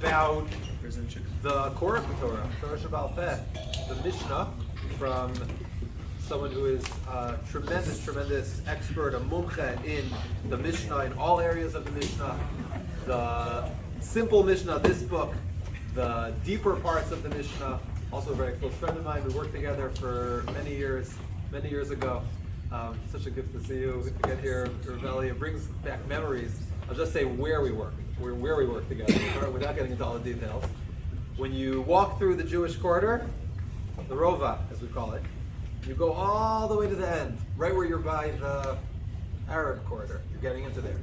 about the core of the Torah, Torah Shabbat Peh, the Mishnah, from someone who is a tremendous expert, a mumche in the Mishnah, in all areas of the Mishnah. The simple Mishnah, this book, the deeper parts of the Mishnah. Also a very close friend of mine. We worked together for many years ago. Such a gift to see you again here, Rabbi Elie. It brings back memories. I'll just say where we work together, without getting into all the details. When you walk through the Jewish quarter, the Rova, as we call it, you go all the way to the end, right where you're by the Arab quarter. You're getting into there.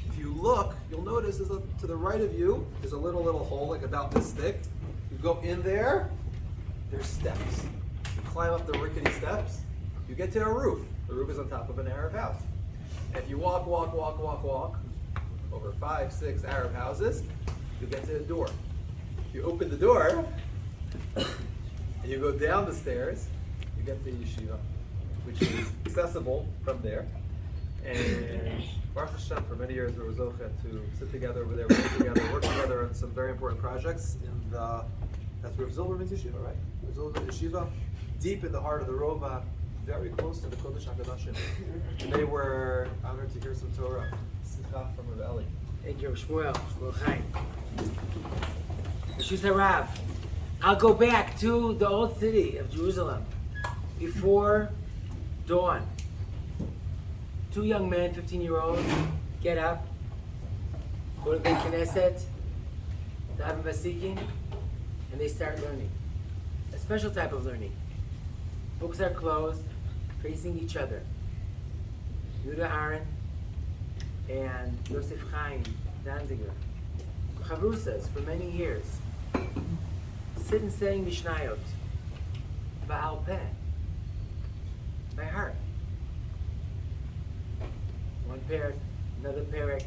If you look, you'll notice to the right of you, there's a little hole like about this thick. You go in there, there's steps. You climb up the rickety steps, you get to a roof. The roof is on top of an Arab house. And if you walk over 5-6 Arab houses, you get to a door. You open the door, and you go down the stairs, you get to yeshiva, which is accessible from there. And Baruch Hashem, for many years we were zocheh to sit together over there, work together on some very important projects in the, that's Rav Zilberman's yeshiva, right? Rav Zilberman's yeshiva, deep in the heart of the Rova, very close to the Kodesh HaKadoshim. And they were honored to hear some Torah, Simcha from Rabbi Elie. Thank you, Shmuel. Shmuel Chaim. She said, Rav, I'll go back to the old city of Jerusalem before dawn. 2 young men, 15-year-olds, get up, go to the Knesset, Daven Vasikin, and they start learning. A special type of learning. Books are closed, facing each other. Yuda Aaron and Yosef Chaim Danziger, chavrusas for many years, sit and saying Mishnayot, Ba'al Peh, by heart. One parak, another parak.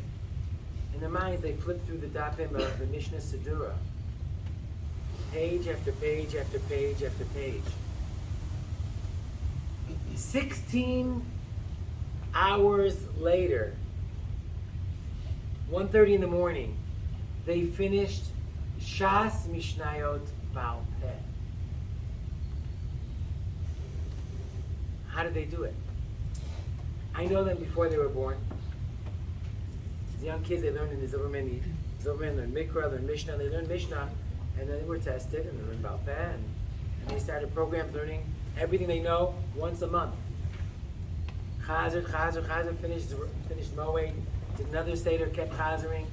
In their minds, they flip through the dapim of the Mishnah Sedura, page after page after page after page. 16 hours later, 1:30 in the morning, they finished Shas Mishnayot Ba'al Peh. How did they do it? I know them before they were born. As young kids, they learned in the Zilberman learned Mikra, learned Mishnah, they learned Mishnah, and then they were tested, and they learned Ba'al Peh, and they started programs learning everything they know once a month. Chazar, finished Moed, did another Seder, kept chazaring,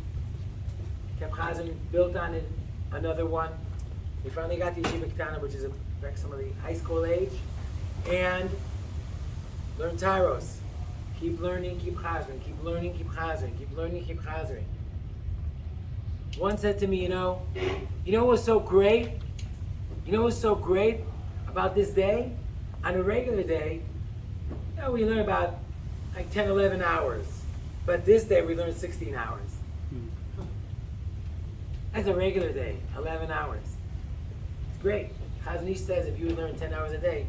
built on it another one. They finally got to Yeshiva Ketana, which is back some of the high school age, and learned Tyros. Keep learning, keep chazering, keep learning, keep chazering, keep learning, keep chazering. One said to me, you know what was so great? You know what was so great about this day? On a regular day, we learn about like 10, 11 hours. But this day we learned 16 hours. That's a regular day, 11 hours. It's great. Chazon Ish says if you would learn 10 hours a day,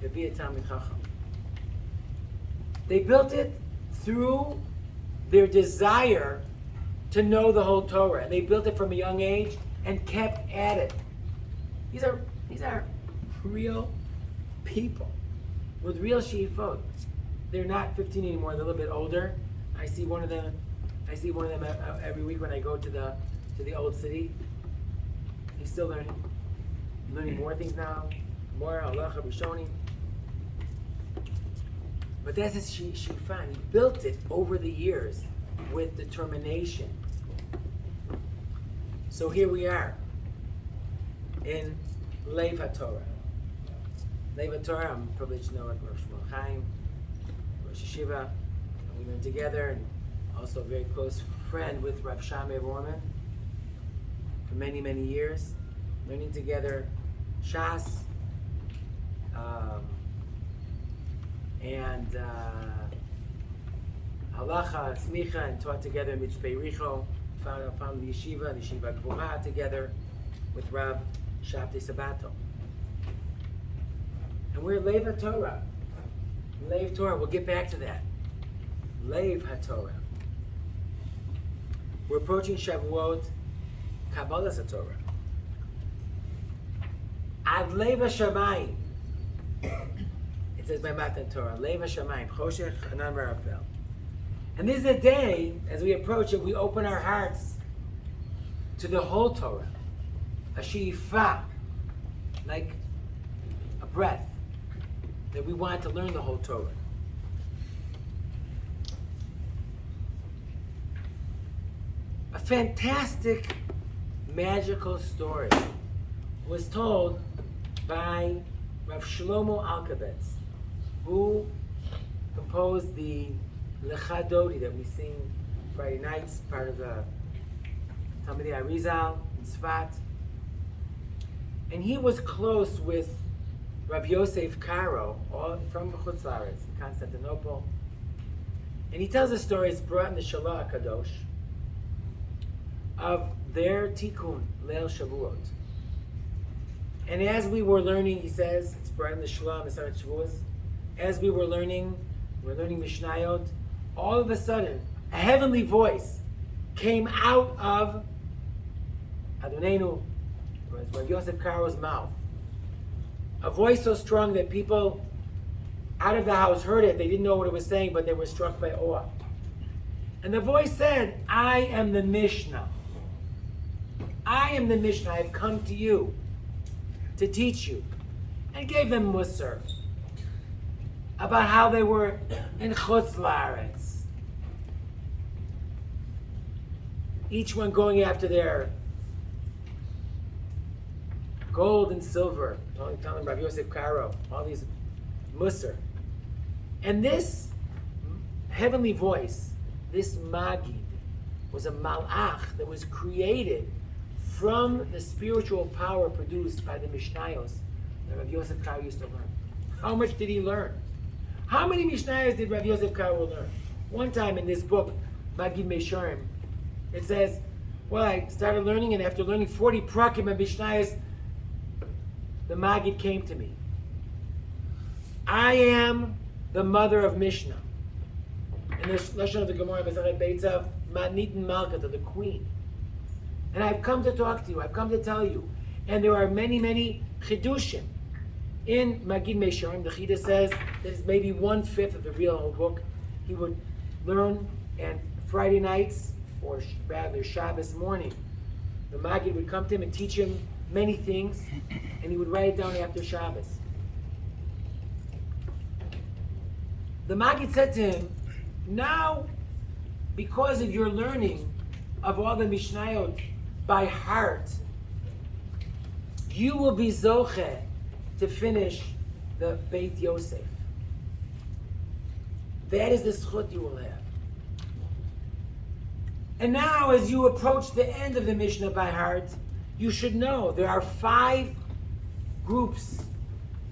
you'd be a Talmid Chacham. They built it through their desire to know the whole Torah. And they built it from a young age and kept at it. These are real people with real sheifot. They're not 15 anymore, they're a little bit older. I see one of them every week when I go to the old city. He's still learning more things now, more halacha b'shonim. But that's his shifan. He built it over the years with determination. So here we are in Lev HaTorah. Lev HaTorah, I'm privileged to know Rav Shmuel Chaim, Rosh Yeshiva. We learned together, and also a very close friend with Rav Shameh Borman for many, many years, learning together Shas and Halacha, Smicha, and taught together Mitzpei Richo, found the Yeshiva Gvura together with Rav Shabtai Sabato. And we're Lev HaTorah. Lev Torah, we'll get back to that. Lev HaTorah. We're approaching Shavuot, Kabbalas Torah. Ad Lev HaShamayim. It says by Matan Torah, Lev HaShamayim, Choshech Hanan Varafel. And this is a day, as we approach it, we open our hearts to the whole Torah. A shifa, like a breath, that we want to learn the whole Torah. A fantastic, magical story was told by Rav Shlomo Alkabetz, who composed the Lecha Dodi that we sing Friday nights, part of the Talmidei Arizal in Tzfat. And he was close with Rav Yosef Karo, all from Chutz La'aretz, in Constantinople. And he tells a story, it's brought in the Shalah Kadosh, of their tikkun, Leil Shavuot. And as we were learning, he says, it's brought in the Shalah, Maseret Shavuos, as we were learning Mishnayot, all of a sudden, a heavenly voice came out of Adonenu, Rav Yosef Karo's mouth. A voice so strong that people out of the house heard it. They didn't know what it was saying, but they were struck by awe. And the voice said, I am the Mishnah. I am the Mishnah. I have come to you to teach you. And gave them Musar about how they were in Chutz La'aretz. Each one going after their gold and silver, telling Rabbi Yosef Karo, all these Musar. And this heavenly voice, this Maggid, was a malach that was created from the spiritual power produced by the Mishnayos that Rav Yosef Karo used to learn. How much did he learn? How many Mishnayos did Rav Yosef Karo learn? One time in this book, Maggid Meisharim, it says, well, I started learning, and after learning 40 prakim and Mishnayos, the Maggid came to me. I am the mother of Mishnah. And the Lashon of the Gemara, Masechet Beitzav, Matnitin Malkat, the queen. And I've come to talk to you, I've come to tell you. And there are many, many chidushim. In Maggid Meisharim, the Chida says that it's maybe 1/5 of the real whole book. He would learn, and Friday nights, or rather Shabbos morning, the Maggid would come to him and teach him many things, and he would write it down after Shabbos. The Maggid said to him, now, because of your learning of all the Mishnayot by heart, you will be zoche to finish the Beit Yosef. That is the zchut you will have. And now, as you approach the end of the Mishnah by heart, you should know there are 5 groups,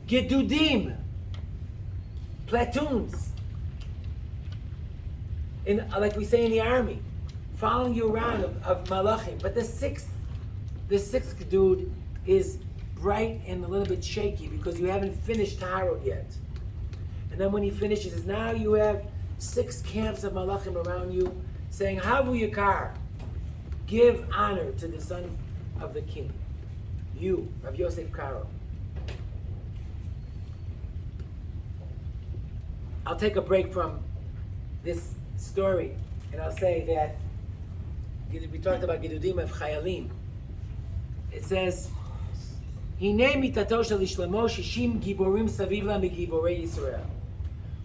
gedudim, platoons, like we say in the army, following you around of malachim. But the sixth dude is bright and a little bit shaky because you haven't finished Taharot yet. And then when he finishes, he says, now you have 6 camps of malachim around you saying, Havu Yakar, give honor to the son of the king. You, Rav Yosef Karo. I'll take a break from this story, and I'll say that we talked about Gedudim of Chayalim. It says, Hine mitato shel Shlomo 60 giborim saviv la migiborei Yisrael.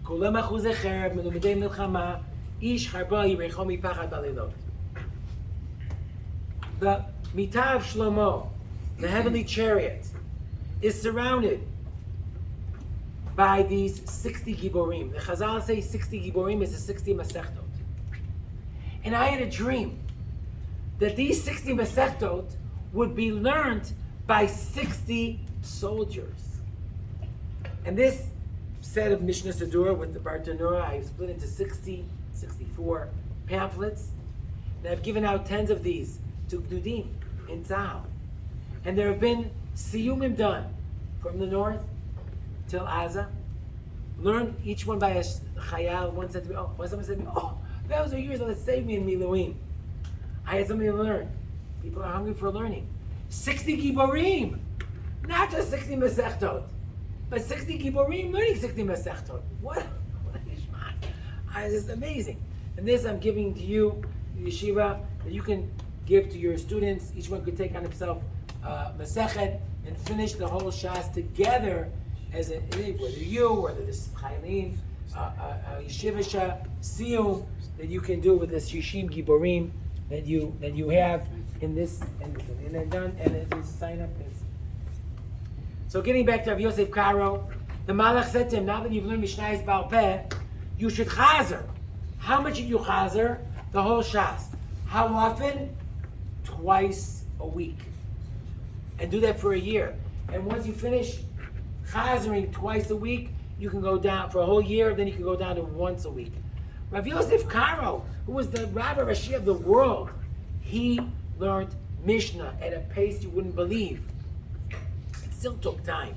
Kulam achuzei chereb melumidei milchama ish harba yirecho mipachad balilot. The Mitah of Shlomo, the heavenly chariot, is surrounded by these 60 giborim. The Chazal say 60 giborim is the 60 masechtot. And I had a dream that these 60 masechtot would be learned by 60 soldiers. And this set of Mishnah Sedura with the Bartanura, I split into 64 pamphlets. And I've given out 10 of these to Gdudim in Tzahal. And there have been siyumim done from the north till Aza. Learned each one by a chayal. One said to me, someone said to me, those are years that saved me in Miluim. I had something to learn. People are hungry for learning. 60 giborim, not just 60 mesechtot, but 60 giborim learning 60 mesechtot. What a ishmat! This is amazing. And this I'm giving to you, the yeshiva, that you can give to your students. Each one could take on himself mesechet and finish the whole shas together as a, whether you, whether this is chaylim, yeshiva siyum, that you can do with this yishim giborim that you have in this and then done and it is sign up. So getting back to Rav Yosef Karo, the Malach said to him, now that you've learned Mishnayos Baal Peh, you should chazar. How much should you chazar? The whole shas. How often? Twice a week. And do that for a year. And once you finish chazering twice a week, you can go down for a whole year, then you can go down to once a week. Rav Yosef Karo, who was the Rabbi Rashi of the world, he learned Mishnah at a pace you wouldn't believe. It still took time.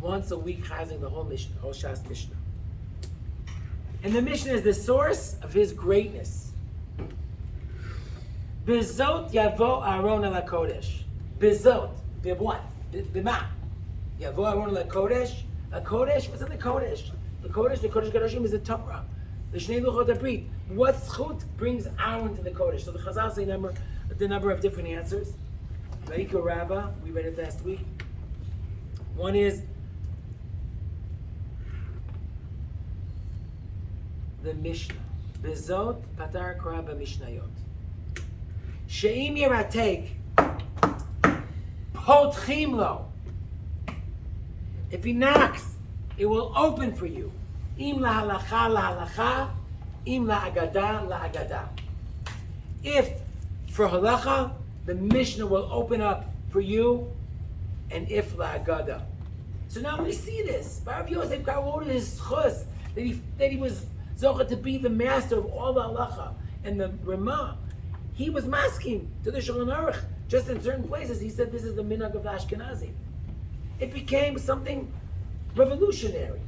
Once a week chazing the whole Mishnah, whole Shas Mishnah. And the Mishnah is the source of his greatness. Bezot yavo Aaron el HaKodesh. Bezot. Be what? B'ma. Yavo Aaron el HaKodesh. A Kodesh? What's in the Kodesh? The Kodesh Kodashim is the Torah. The Shnei Luchot HaBrit. What zchut brings Aaron to the Kodesh? So the Chazal say the number of different answers. Vayikra Rabbah, we read it last week. One is the Mishnah. Bezot patar kora b'mishnayot. She'im yiratek potchim lo. If he knocks, it will open for you. Im lahalacha lahalacha, im laagada laagada. If for halacha, the Mishnah will open up for you, and if laagada. So now we see this. Rav Yosef Karo wrote his chus that he was zochah to be the master of all the halacha and the Ramah. He was masking to the Shulchan Aruch. Just in certain places, he said this is the minhag of the Ashkenazim. It became something revolutionary.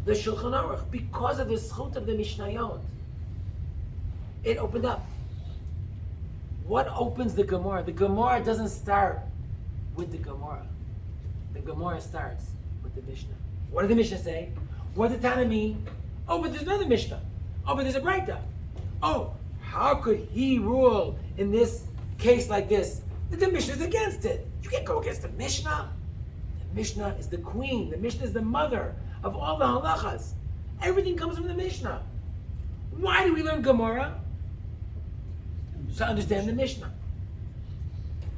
The Shulchan Aruch, because of the zchut of the Mishnayot, it opened up. What opens the Gemara? The Gemara doesn't start with the Gemara. The Gemara starts with the Mishnah. What did the Mishnah say? What did Tana mean? Oh, but there's another Mishnah. Oh, but there's a Breita. Oh, how could he rule in this case like this? The Mishnah is against it. You can't go against the Mishnah. The Mishnah is the queen. The Mishnah is the mother of all the halachas. Everything comes from the Mishnah. Why do we learn Gemara? To understand the Mishnah.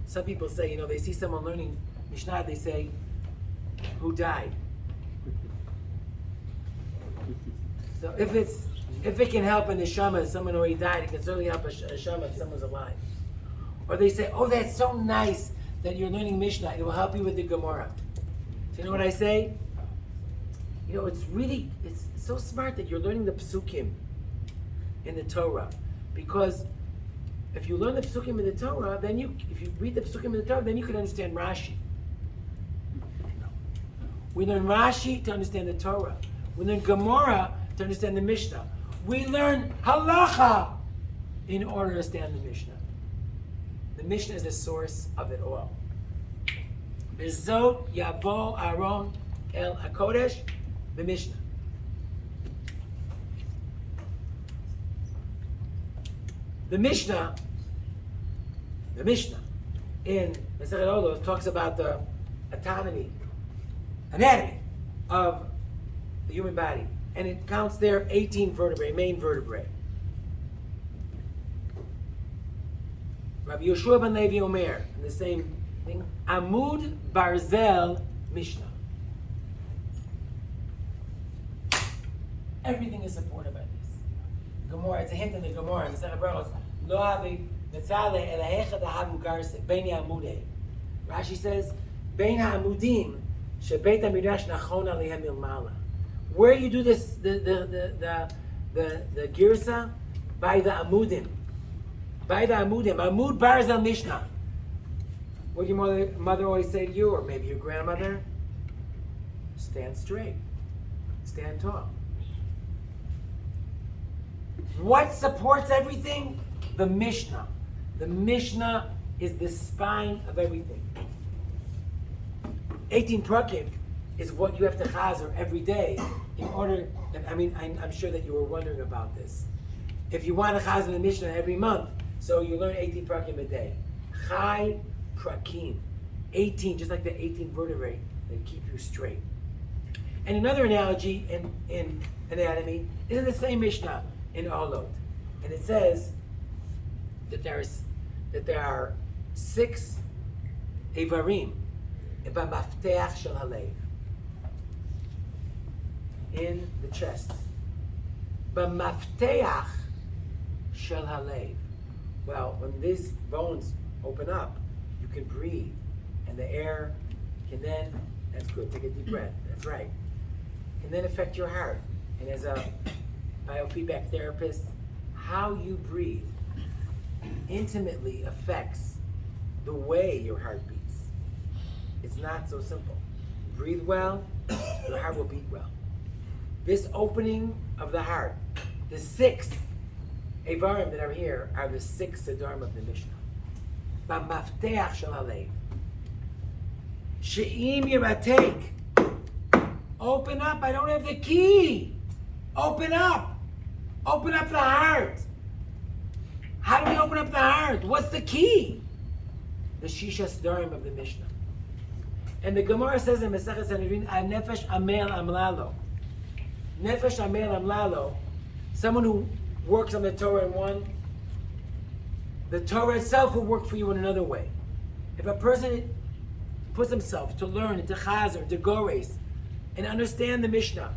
Some people say, they see someone learning Mishnah, they say, who died? So if it can help an neshama, someone already died, it can certainly help a neshama if someone's alive. Or they say, oh, that's so nice that you're learning Mishnah, it will help you with the Gemara. So you know what I say? It's so smart that you're learning the psukim in the Torah. Because if you learn the psukim in the Torah, then if you read the psukim in the Torah, then you can understand Rashi. We learn Rashi to understand the Torah. We learn Gemara to understand the Mishnah. We learn halacha in order to understand the Mishnah. The Mishnah is the source of it all. Bezot yavo Aaron el HaKodesh, the Mishnah. The Mishnah in Masechet Olos talks about the anatomy of the human body. And it counts there 18 vertebrae, main vertebrae. Rabbi Yeshua ben Levi Omer, in the same thing, Amud Barzel Mishnah. Everything is supported by this. Gemara, it's a hint in the Gemara, in the Masechet Brachos, Lo havi netzale elahecha dahavu garsik, beini amudei. Rashi says, bein ha'amudim, shebeit hamidrash nachon alehem ilmala. Where you do this, the girsa, by the amudim. By the amudim. Amud Barzel Mishnah. What did your mother always say to you, or maybe your grandmother? Stand straight. Stand tall. What supports everything? The Mishnah. The Mishnah is the spine of everything. 18 prakim is what you have to chazar every day in order. I'm sure that you were wondering about this. If you want to chazar the Mishnah every month, so you learn 18 prakim a day. Chai prakim, 18, just like the 18 vertebrae that keep you straight. And another analogy in anatomy is in the same Mishnah in Olot, and it says that there are 6 ivarim b'mafteach shel halev, in the chest. B'mafteach shel halev. Well, when these bones open up, you can breathe, and the air can then, that's good, take a deep breath, that's right, can then affect your heart. And as a biofeedback therapist, how you breathe intimately affects the way your heart beats. It's not so simple. Breathe well, your heart will beat well. This opening of the heart, the 6 Evarim that are here, are the 6 Sedarim of the Mishnah. B'mafteach shel halev. She'im yiratek. Open up, I don't have the key. Open up. Open up the heart. How do we open up the heart? What's the key? The Shisha Sedarim of the Mishnah. And the Gemara says in Masechet Sanhedrin, Nefesh Amel Amlalo. Nefesh Amel Amlalo, someone who works on the Torah in one, the Torah itself will work for you in another way. If a person puts himself to learn, to chazar, to gores, and understand the Mishnah,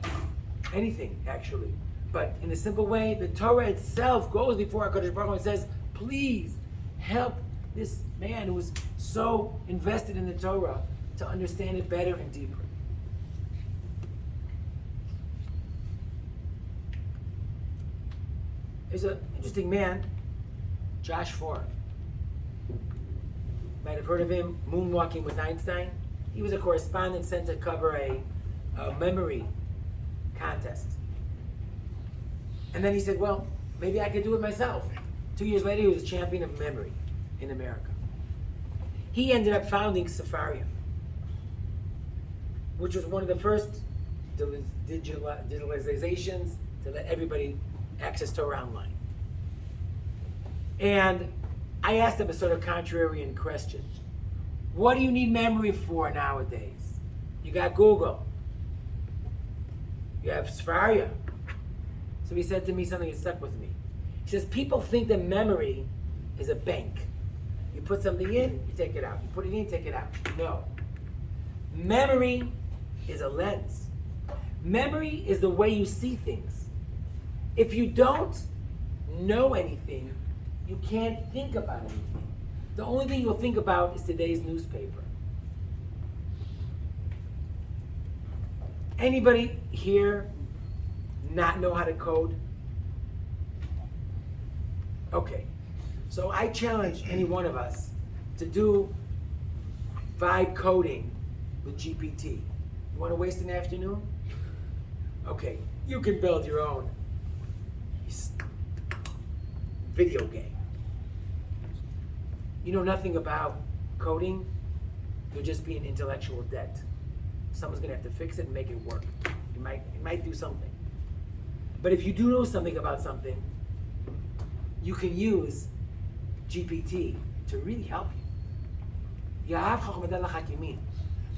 anything actually, but in a simple way, the Torah itself goes before HaKadosh Baruch Hu and says, please help this man who is so invested in the Torah to understand it better and deeper. There's an interesting man, Josh Foran. Might have heard of him, Moonwalking with Einstein. He was a correspondent sent to cover a memory contest. And then he said, well, maybe I could do it myself. 2 years later, he was a champion of memory in America. He ended up founding Sefaria, which was one of the first digitalizations to let everybody access Torah online. And I asked him a sort of contrarian question. What do you need memory for nowadays? You got Google. You have Sefaria. So he said to me something that stuck with me. He says, people think that memory is a bank. You put something in, you take it out. You put it in, take it out. No. Memory is a lens. Memory is the way you see things. If you don't know anything, you can't think about anything. The only thing you'll think about is today's newspaper. Anybody here not know how to code? Okay. So I challenge any one of us to do vibe coding with GPT. You want to waste an afternoon? Okay, you can build your own video game. You know nothing about coding, you'll just be in intellectual debt. Someone's gonna have to fix it and make it work. It might do something. But if you do know something about something, you can use GPT to really help you.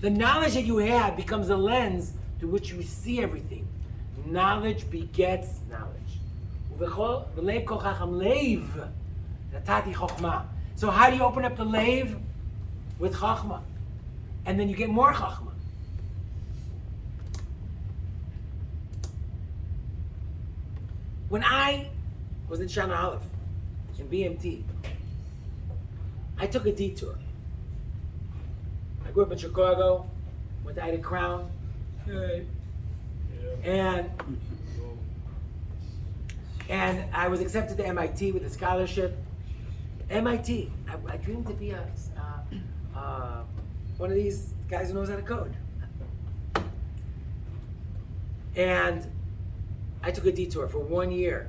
The knowledge that you have becomes a lens through which you see everything. Knowledge begets knowledge. So how do you open up the lave? With chachma. And then you get more chachma. When I was in Shana Aleph, in BMT, I took a detour. I grew up in Chicago, went to Ida Crown, and I was accepted to MIT with a scholarship. MIT, I dreamed to be one of these guys who knows how to code. And I took a detour for 1 year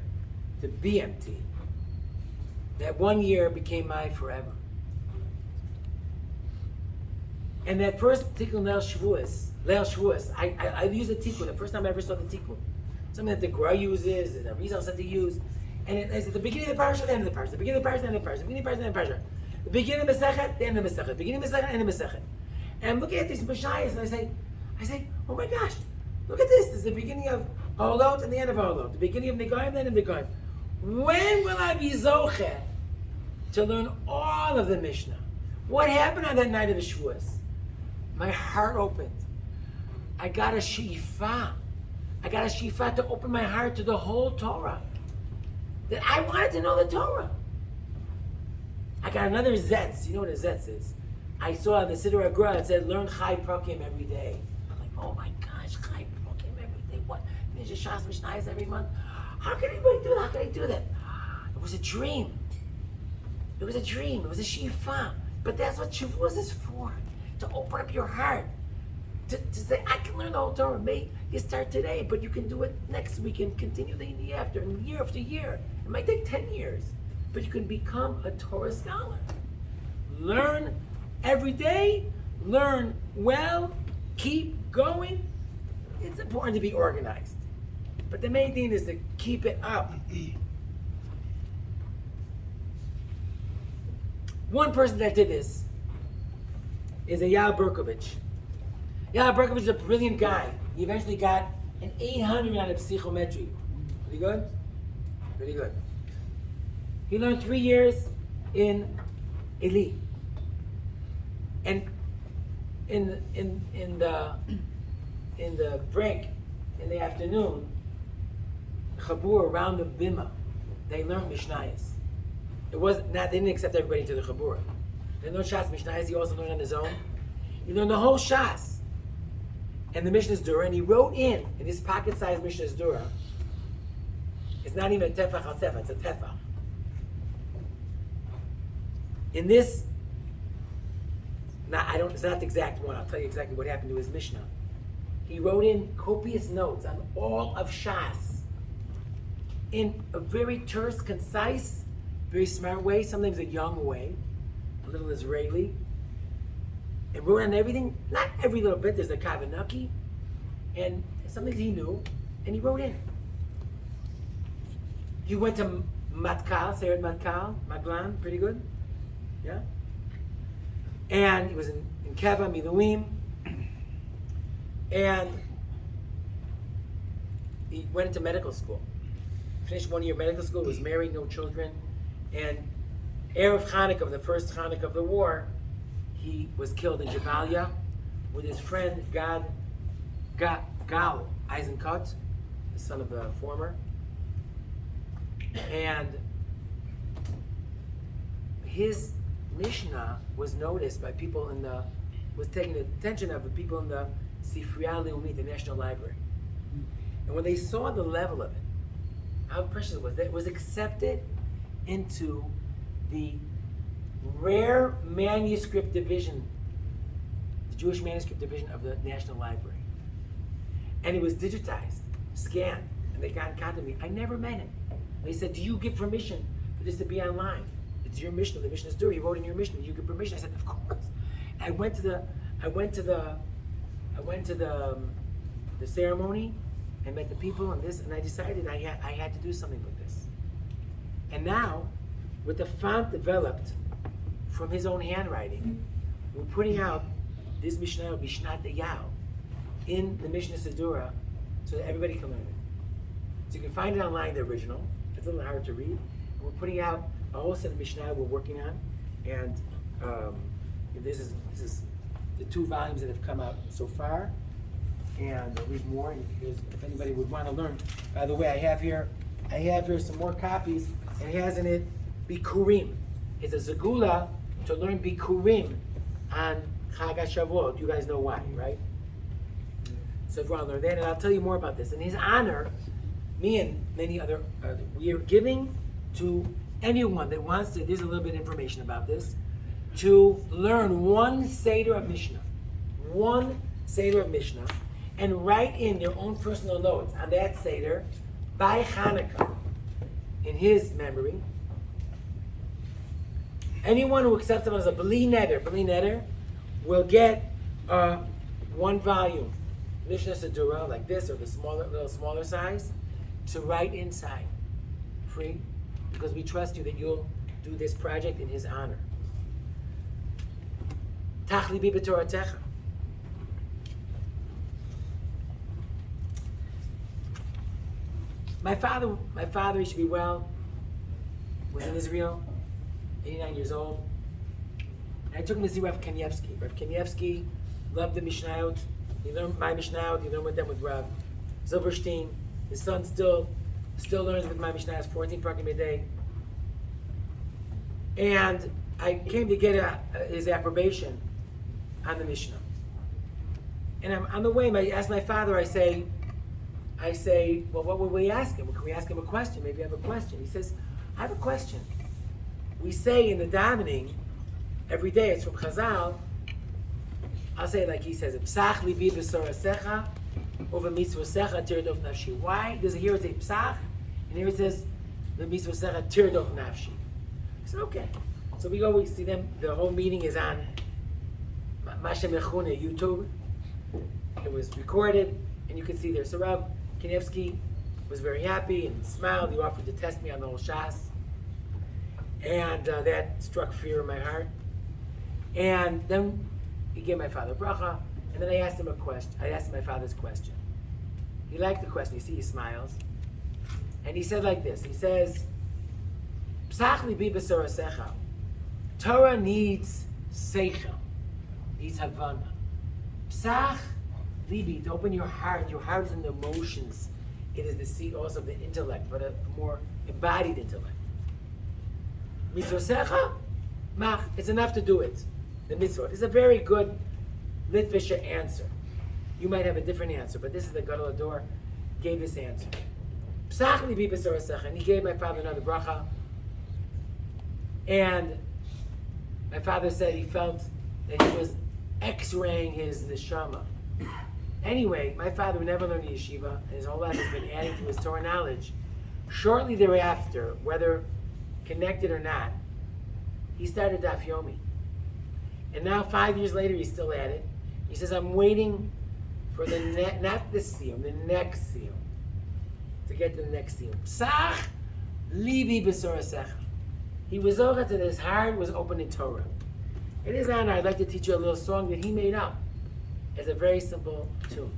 to BMT. That 1 year became my forever. And that first particular Leil Shavuos, I used the tikkun, the first time I ever saw the tikkun. Something that the Gra uses, and the Rizal said to use. And it's at the beginning of the parsha, the end of the parsha, the beginning of the parsha, the end of the parsha, the beginning of the parsha, the end of the parsha. The beginning of the Masechet, the end of the Masechet, the beginning of the Masechet, the end of the Masechet. And I'm looking at these Mishayos and I say, oh my gosh, look at this. This is the beginning of Olot and the end of Olot. The beginning of Negoim and the end of Negoim. When will I be Zoche to learn all of the Mishnah? What happened on that night of the Shavuos? My heart opened. I got a she'ifa. I got a she'ifa to open my heart to the whole Torah. That I wanted to know the Torah. I got another zetz. You know what a zetz is? I saw the Siddur Agra, it said, learn Chai Prakim every day. I'm like, oh my gosh, Chai Prakim every day. What? There's just Shas Mishnayot every month. How can anybody do that? How can I do that? It was a dream. It was a dream. It was a she'ifa. But that's what Shavuos is for. To open up your heart. To say, I can learn the whole Torah. Maybe you start today, but you can do it next week and continue the year after, and year after year. It might take 10 years, but you can become a Torah scholar. Learn every day, learn well, keep going. It's important to be organized, but the main thing is to keep it up. One person that did this is a Yael Berkovich. Yael Berkovich is a brilliant guy. He eventually got an 800 on a psychometry. Pretty good? Pretty good. He learned 3 years in Elie. And in the break in the afternoon, Chabur around the bima, they learned Mishnayos. It was not, they didn't accept everybody into the Chabur. They learned Shas Mishnayos, he also learned on his own. He learned the whole Shas and the Mishnah's Dura, and he wrote in his pocket-sized Mishnah's Dura. It's not even a tefach al tefach, it's a tefach. In this, it's not the exact one, I'll tell you exactly what happened to his Mishnah. He wrote in copious notes on all of Shas in a very terse, concise, very smart way, sometimes a young way, a little Israeli, and wrote on everything, not every little bit, there's a kavanaki, and some things he knew, and he wrote in. He went to Matkal, Seret Matkal, Maglan, pretty good, yeah? And he was in Keva, Miluim, and he went into medical school. Finished 1 year of medical school, was married, no children, and Erev Chanukah, the first Chanukah of the war, he was killed in Jabalia with his friend Gal Eisenkot, the son of the former. And his Mishnah was noticed by people was taking the attention of the people in the Sifriya Leumit, the National Library. And when they saw the level of it, how precious it was, that it was accepted into the rare manuscript division, the Jewish manuscript division of the National Library. And it was digitized, scanned, and they got in contact with me. I never met him. And he said, do you give permission for this to be online? It's your Mishnah, the Mishnah's Torah. You wrote in your Mishnah, you give permission. I said, of course. And I went to the ceremony, I met the people and this, and I decided I had to do something with this. And now, with the font developed from his own handwriting, we're putting out this Mishnah, Mishnat Yael, in the Mishnah Sedura, so that everybody can learn it. So you can find it online, the original. It's a little hard to read. And we're putting out a whole set of Mishnah we're working on, and this is the 2 volumes that have come out so far. And I'll read more if anybody would want to learn. By the way, I have here some more copies. It has in it Bikurim. It's a Zagula to learn Bikurim on Chag HaShavuot. You guys know why, right? So if you want to learn that, and I'll tell you more about this. In his honor, me and many other, we are giving to anyone that wants to, there's a little bit of information about this, to learn one Seder of Mishnah. One Seder of Mishnah, and write in their own personal notes on that Seder by Hanukkah, in his memory, Anyone who accepts him as a bli neder, will get one volume, Mishnah Sedura, like this, or the little smaller size, to write inside, free, because we trust you that you'll do this project in his honor. Tach libi b'toratecha. My father, he should be well, was in Israel, 89 years old. And I took him to see Rav Kanievsky. Rav Kanievsky loved the Mishnayot. He learned my Mishnayot. He learned with them with Rav Zilberstein. His son still learns with my Mishnayot, 14 prakim a day. And I came to get his approbation on the Mishnah. And I'm on the way. I asked my father. I say, well, what would we ask him? Can we ask him a question? Maybe I have a question. He says, I have a question. We say in the davening every day, it's from Chazal. I'll say it like he says, Psach libi b'sorasecha over mitzvosecha tirdof nafshi. Why does it here say psach? And here it says, the mitzvosecha tirdof nafshi. I said, okay. So we see them. The whole meeting is on Masha Mechune YouTube. It was recorded, and you can see there. So Rav Kanievsky was very happy and smiled. He offered to test me on the whole Shas. And that struck fear in my heart. And then he gave my father bracha. And then I asked him a question. I asked my father's question. He liked the question. You see, he smiles. And he said like this. He says, Psach libi b'sorasecha. Torah needs seichel, needs havana. Psach libi, to open your heart. Your heart is in the emotions. It is the seat also of the intellect, but a more embodied intellect. Mitzvosecha, mach, it's enough to do it. The mitzvot. It's a very good Litvisha answer. You might have a different answer, but this is the Gadol Ador gave this answer. Psach libi b'sorasecha, and he gave my father another bracha. And my father said he felt that he was x-raying his neshama. Anyway, my father who never learned yeshiva, and his whole life has been adding to his Torah knowledge. Shortly thereafter, whether connected or not, he started Daf Yomi. And now 5 years later, he's still at it. He says, I'm waiting for the not this siyum, the next siyum, to get to the next siyum. Psach libi b'sorasecha. He was over to his heart was open in Torah. In his honor, I'd like to teach you a little song that he made up as a very simple tune.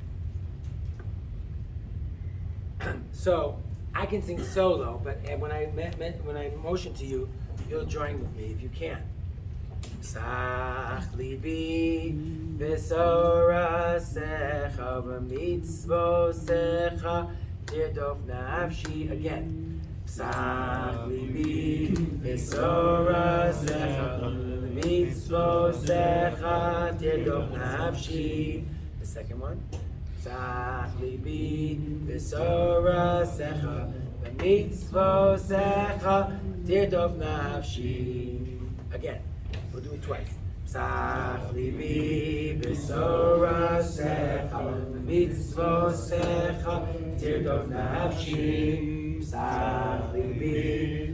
So I can sing solo, but when I motion to you, you'll join with me if you can. Psach libi b'sorasecha b'mitzvosecha tirdof nafshi. Again. Psach libi b'sorasecha b'mitzvosecha tirdof nafshi. The second one. Psach libi b'sorasecha b'mitzvosecha tirdof nafshi. Again, we'll do it twice. Psach libi b'sorasecha b'mitzvosecha tirdof nafshi. Psach libi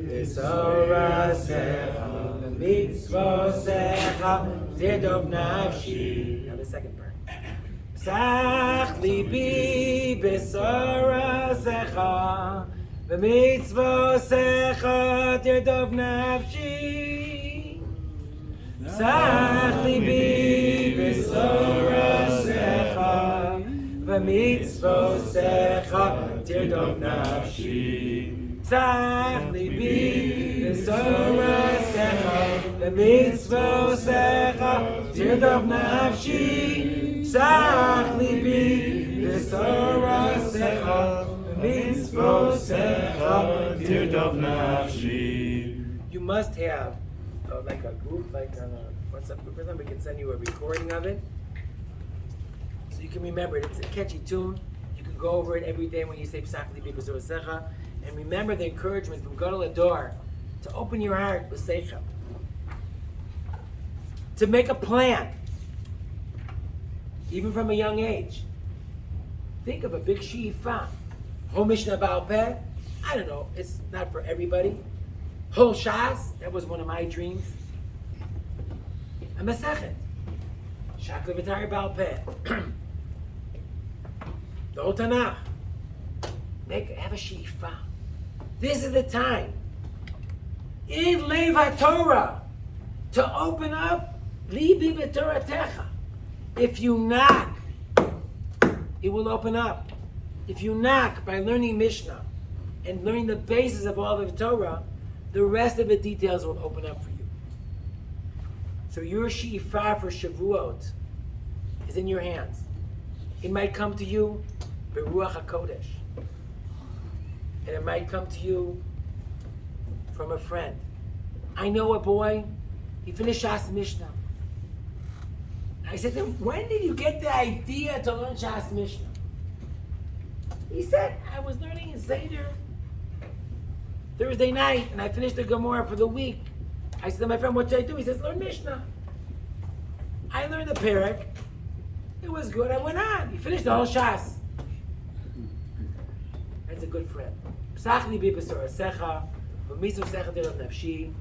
b'sorasecha b'mitzvosecha tirdof nafshi. Now the second part. Psach libi b'sorasecha b'mitzvosecha tirdof nafshi. Psach libi b'sorasecha b'mitzvosecha tirdof nafshi. Psach libi b'sorasecha b'mitzvosecha tirdof nafshi. Psach libi b'sorasecha b'mitzvosecha tirdof nafshi. You must have like a group, like on a WhatsApp group or something. We can send you a recording of it so you can remember it. It's a catchy tune. You can go over it every day when you say Psach libi b'sorasecha, and remember the encouragement from Gadol Ador to open your heart with seichel, to make a plan, even from a young age. Think of a big she'ifa, whole Mishnah Baal Peh. I don't know. It's not for everybody. Whole Shas, that was one of my dreams. a Masechet. Shakli V'Tari Baal Peh. The whole Tanakh. Have a shifa. This is the time in Lev HaTorah to open up Libi B'Torah Techa. If you knock, it will open up. If you knock by learning Mishnah and learning the basis of all of Torah, the rest of the details will open up for you. So your shifa for Shavuot is in your hands. It might come to you Beruach HaKodesh. And it might come to you from a friend. I know a boy, he finished Shas Mishnah. I said to him, when did you get the idea to learn Shas Mishnah? He said, I was learning in Seder Thursday night, and I finished the Gemara for the week. I said to my friend, what should I do? He says, learn Mishnah. I learned the Perek. It was good. I went on. He finished the whole Shas. That's a good friend. Psachni bi b'sorasecha, v'misav secha derav nafshi,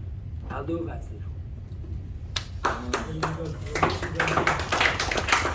alu v'atzlichu.